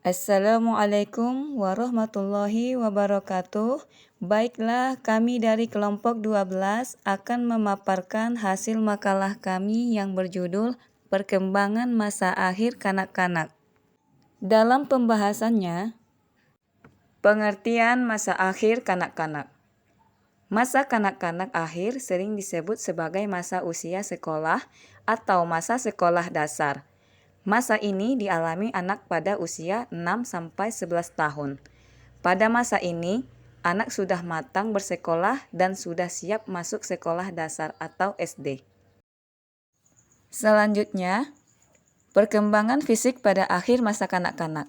Assalamualaikum warahmatullahi wabarakatuh. Baiklah, kami dari kelompok 12 akan memaparkan hasil makalah kami yang berjudul Perkembangan Masa Akhir Kanak-kanak. Dalam pembahasannya, pengertian masa akhir kanak-kanak. Masa kanak-kanak akhir sering disebut sebagai masa usia sekolah atau masa sekolah dasar. Masa ini dialami anak pada usia 6-11 tahun. Pada masa ini, anak sudah matang bersekolah dan sudah siap masuk sekolah dasar atau SD. Selanjutnya, perkembangan fisik pada akhir masa kanak-kanak.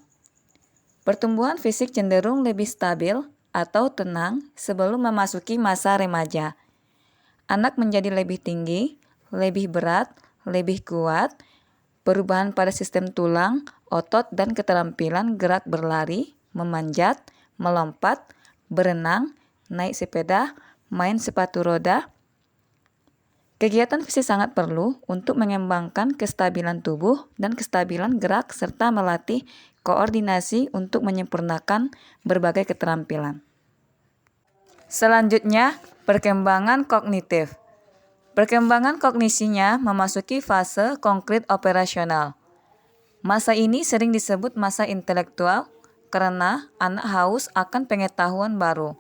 Pertumbuhan fisik cenderung lebih stabil atau tenang sebelum memasuki masa remaja. Anak menjadi lebih tinggi, lebih berat, lebih kuat. Perubahan pada sistem tulang, otot, dan keterampilan gerak berlari, memanjat, melompat, berenang, naik sepeda, main sepatu roda. Kegiatan fisik sangat perlu untuk mengembangkan kestabilan tubuh dan kestabilan gerak serta melatih koordinasi untuk menyempurnakan berbagai keterampilan. Selanjutnya, perkembangan kognitif. Perkembangan kognisinya memasuki fase konkret operasional. Masa ini sering disebut masa intelektual karena anak haus akan pengetahuan baru.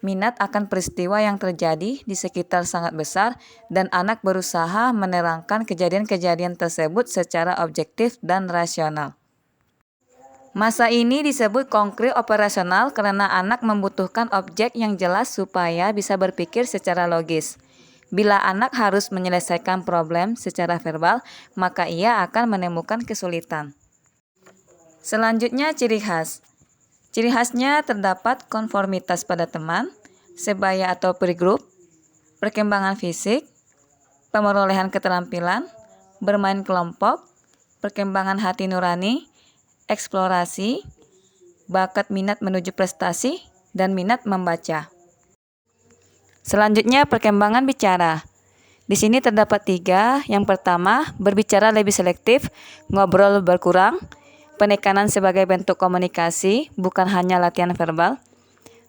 Minat akan peristiwa yang terjadi di sekitar sangat besar dan anak berusaha menerangkan kejadian-kejadian tersebut secara objektif dan rasional. Masa ini disebut konkret operasional karena anak membutuhkan objek yang jelas supaya bisa berpikir secara logis. Bila anak harus menyelesaikan problem secara verbal, maka ia akan menemukan kesulitan. Selanjutnya, ciri khas. Ciri khasnya terdapat konformitas pada teman, sebaya atau peer group, perkembangan fisik, pemerolehan keterampilan, bermain kelompok, perkembangan hati nurani, eksplorasi, bakat minat menuju prestasi, dan minat membaca. Selanjutnya, perkembangan bicara. Di sini terdapat 3. Yang pertama, berbicara lebih selektif, ngobrol berkurang, penekanan sebagai bentuk komunikasi, bukan hanya latihan verbal.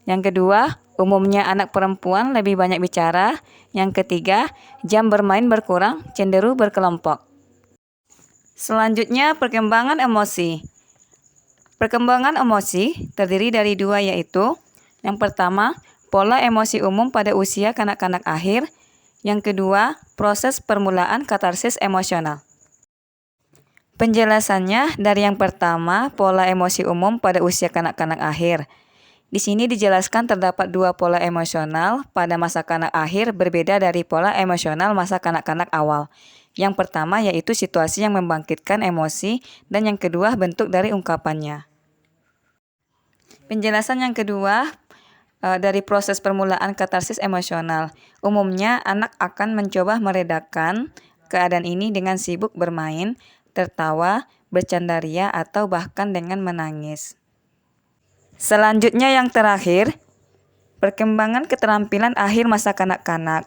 Yang kedua, umumnya anak perempuan lebih banyak bicara. Yang ketiga, jam bermain berkurang, cenderung berkelompok. Selanjutnya, perkembangan emosi. Perkembangan emosi terdiri dari 2, yaitu yang pertama, pola emosi umum pada usia kanak-kanak akhir. Yang kedua, proses permulaan katarsis emosional. Penjelasannya dari yang pertama, pola emosi umum pada usia kanak-kanak akhir. Di sini dijelaskan terdapat 2 pola emosional pada masa kanak akhir berbeda dari pola emosional masa kanak-kanak awal. Yang pertama yaitu situasi yang membangkitkan emosi dan yang kedua bentuk dari ungkapannya. Penjelasan yang kedua, dari proses permulaan katarsis emosional. Umumnya anak akan mencoba meredakan keadaan ini dengan sibuk bermain, tertawa, bercandaria, atau bahkan dengan menangis. Selanjutnya yang terakhir, perkembangan keterampilan akhir masa kanak-kanak.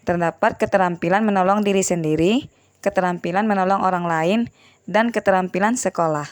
Terdapat keterampilan menolong diri sendiri, keterampilan menolong orang lain, dan keterampilan sekolah.